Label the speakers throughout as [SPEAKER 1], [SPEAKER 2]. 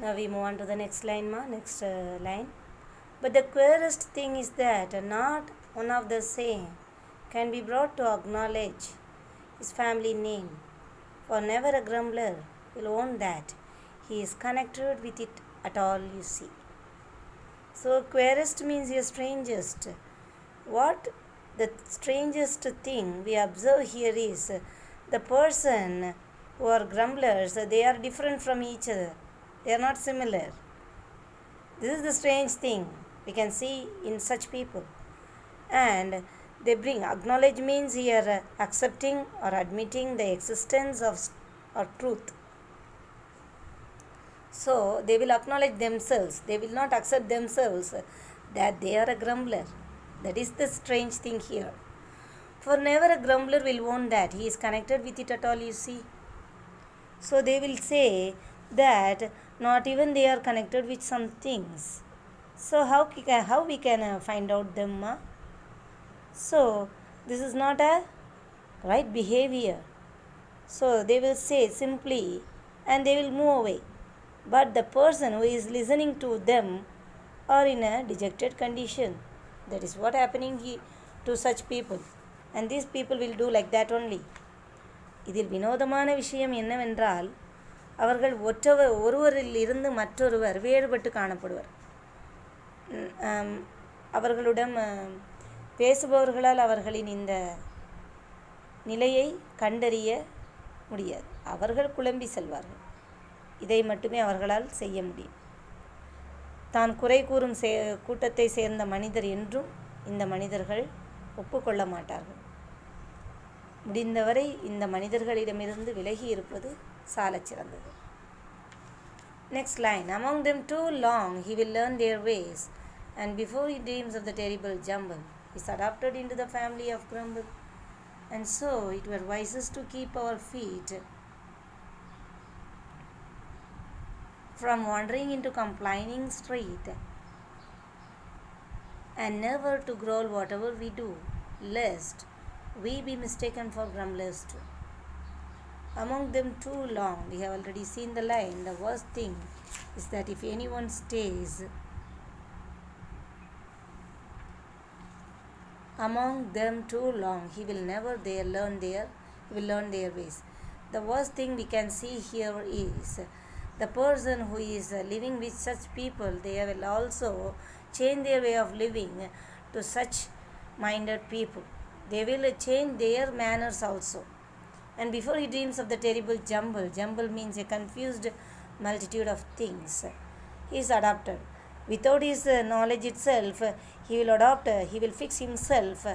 [SPEAKER 1] Now we move on to the next line, next line. But the queerest thing is that not one of the same can be brought to acknowledge his family name, for never a grumbler will own that he is connected with it at all, you see. So, queerest means the strangest. What the strangest thing we observe here is the person who are grumblers, they are different from each other, they are not similar. This is the strange thing we can see in such people. And they bring acknowledge means here accepting or admitting the existence of or truth. So they will acknowledge themselves, they will not accept themselves that they are a grumbler. That is the strange thing here. For never a grumbler will own that he is connected with it at all, you see. So they will say that not even they are connected with some things. So how we can find out them? So this is not a right behavior. So they will say simply and they will move away. But the person who is listening to them are in a dejected condition. That is what happening to such people. And these people will do like that only. இதில் வினோதமான விஷயம் என்னவென்றால் அவர்கள் ஒருவரில் இருந்து மற்றொருவர் வேறுபட்டு காணப்படுவர். அவர்களுடன் பேசுபவர்களால் அவர்களின் இந்த நிலையை கண்டறிய முடியாது. அவர்கள் குழம்பி செல்வார்கள். இதை மட்டுமே அவர்களால் செய்ய முடியும். தான் குறை கூறும் கூட்டத்தை சேர்ந்த மனிதர் என்றும் இந்த மனிதர்கள் ஒப்புக்கொள்ள மாட்டார்கள். முடிந்தவரை இந்த மனிதர்களிடமிருந்து விலகி இருப்பது சாலச் சிறந்தது. Next line. Among them too long he will learn their ways, and before he dreams of the terrible jumble, he is adopted into the family of grumble. And so it were wisest to keep our feet from wandering into complaining street, and never to growl whatever we do, lest we be mistaken for grumblers too. Among them too long, we have already seen the line. The worst thing is that if anyone stays among them too long, he will never learn their ways. The worst thing we can see here is the person who is living with such people, they will also change their way of living to such minded people. They will change their manners also. And before he dreams of the terrible jumble means a confused multitude of things, he is adopted. Without his knowledge itself, he will fix himself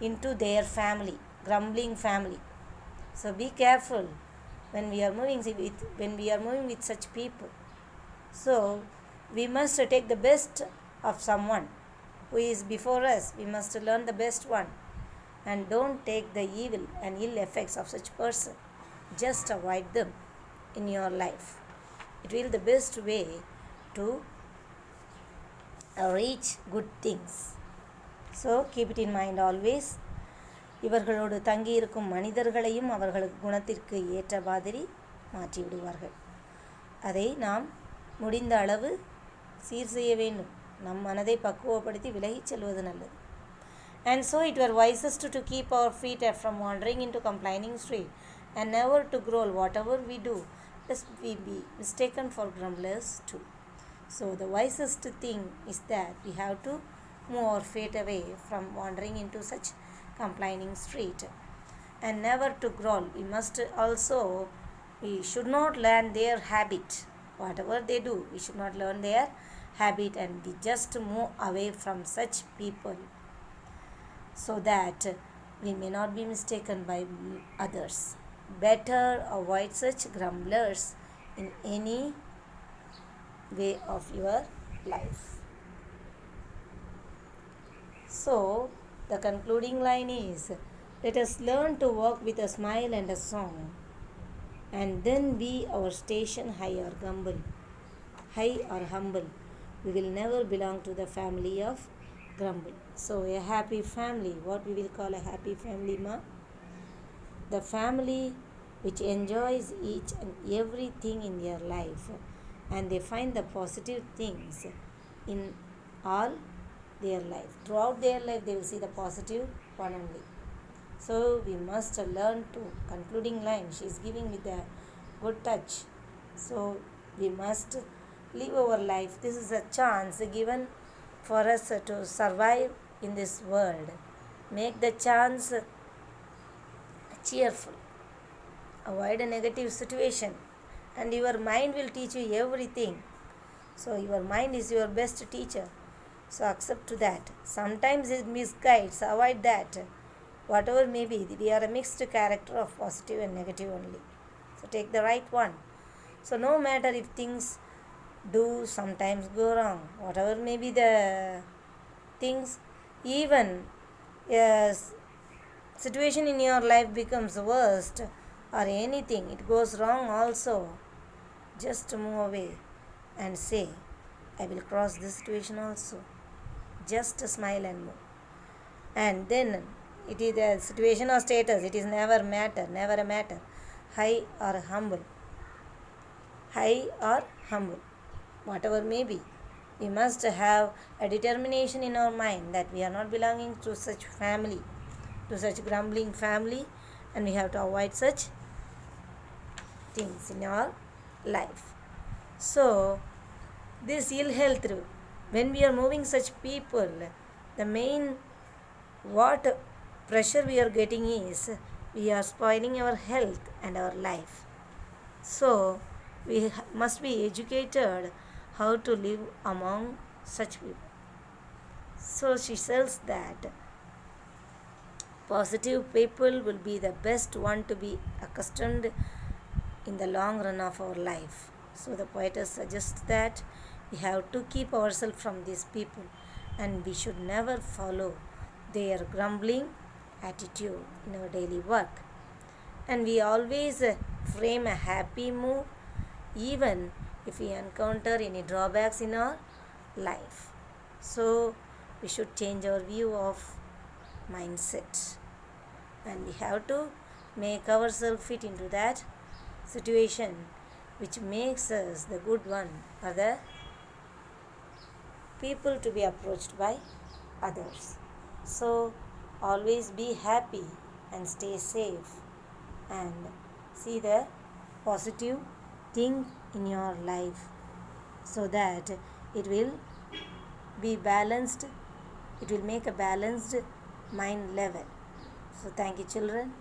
[SPEAKER 1] into their family, grumbling family. So be careful when we are moving with such people. So we must take the best of someone who is before us. We must learn the best one. And don't take the evil and ill effects of such person. Just avoid them in your life. It will be the best way to reach good things. So keep it in mind always. இவர்களோடு தங்கியிருக்கும் மனிதர்களையும் அவர்களுக்கு குணத்திற்கு ஏற்ற மாதிரி மாற்றி விடுவார்கள். அதை நாம் முடிந்த அளவு சீர் செய்ய வேண்டும். நம் மனதை பக்குவப்படுத்தி விலகிச் செல்வது நல்லது. And so it were wisest to keep our feet from wandering into complaining street, and never to growl whatever we do, lest we be mistaken for grumblers too. So the wisest thing is that we have to move our feet away from wandering into such complaining street, and never to growl. We should not learn their habit. Whatever they do, we should not learn their habit, and we just move away from such people, so that we may not be mistaken by others. Better avoid such grumblers in any way of your life. So the concluding line is, let us learn to walk with a smile and a song, and then be our station high or humble. We will never belong to the family of grumble. So a happy family, what we will call a happy family, the family which enjoys each and everything in their life, and they find the positive things in all their life. Throughout their life, they will see the positive one only. So we must learn to, concluding line, she is giving with a good touch. So we must live our life. This is a chance given for us to survive in this world. Make the chance cheerful. Avoid a negative situation, and your mind will teach you everything. So your mind is your best teacher. So accept to that. Sometimes it misguides. Avoid that. Whatever may be, we are a mixed character of positive and negative only. So take the right one. So no matter if things do sometimes go wrong, whatever may be the things, even yes, situation in your life becomes worst or anything, it goes wrong also, just move away and say, I will cross this situation also. Just smile and move. And then it is a situation or status, it is never a matter. High or humble. High or humble. Whatever may be. We must have a determination in our mind that we are not belonging to such family, to such grumbling family, and we have to avoid such things in our life. So, this ill health, when we are moving such people, the main what pressure we are getting is we are spoiling our health and our life. So, we must be educated how to live among such people. So, she says that positive people will be the best one to be accustomed in the long run of our life. So the poetess suggests that we have to keep ourselves from these people, and we should never follow their grumbling attitude in our daily work. And we always frame a happy mood even if we encounter any drawbacks in our life. So we should change our view of mindset, and we have to make ourselves fit into that situation which makes us the good one or the people to be approached by others. So always be happy and stay safe and see the positive thing in your life so that it will be balanced, it will make a balanced mind level. So thank you, children.